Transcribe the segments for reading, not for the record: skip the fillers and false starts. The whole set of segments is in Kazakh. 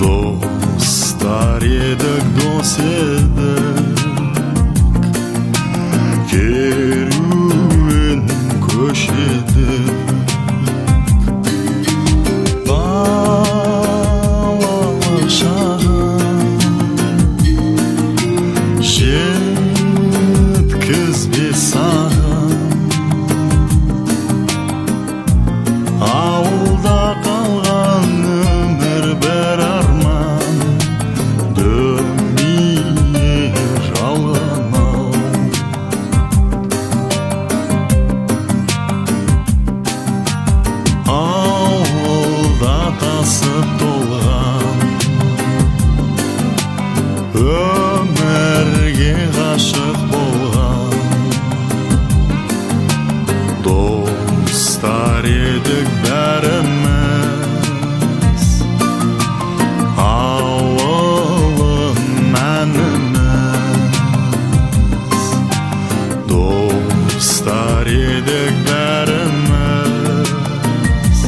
Dostlar едік, дос едік, керуен көшедік. Балалық шағым жеткізбес саған, ауылда қалған өмір бір арман, дүние жалған ау. Ауылда тасып толған, өмірге ғашық болған, достар едік бәріміз, ауылым мәніміз. Достар едік бәріміз,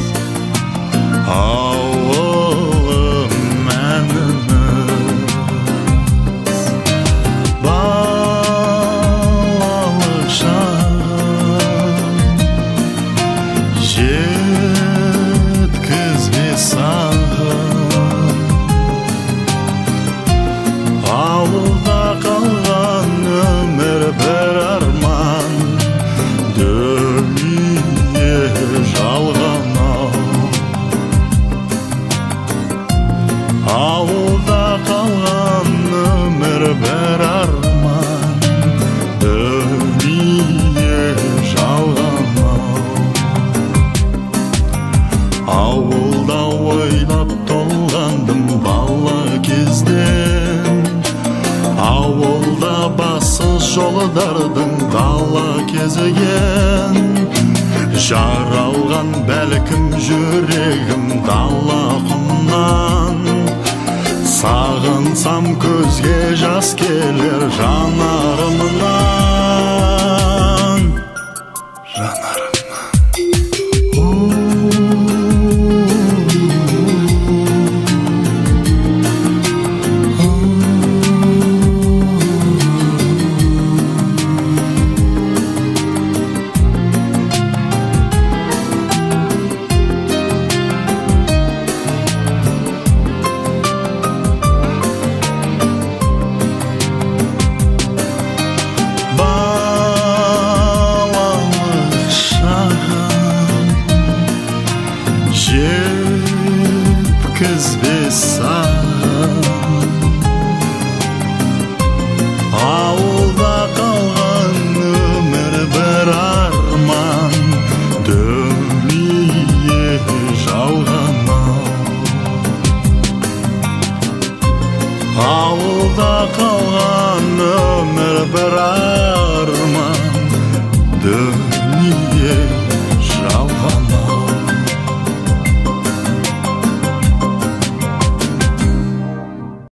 ауылым мәніміз. Балалық шағым жеткізбес саған, ауылда қалған өмір бір арман, дүние жалған ау. Ауылда қалған өмір бір арман, дүние жалған ау. Ауылда ойлап толғандым бала кезден, ауылда бассыз жолдардың дала кезеген. Жаралған бәлкім жүрегім дала құмнан, сағынсам көзге жас келер жанарымнан. Балалық шағым жеткізбес саған, ауылда қалған өмір бір арман, дүние жалған ау. Ауылда қалған өмір бір арман, дүние жалған ау.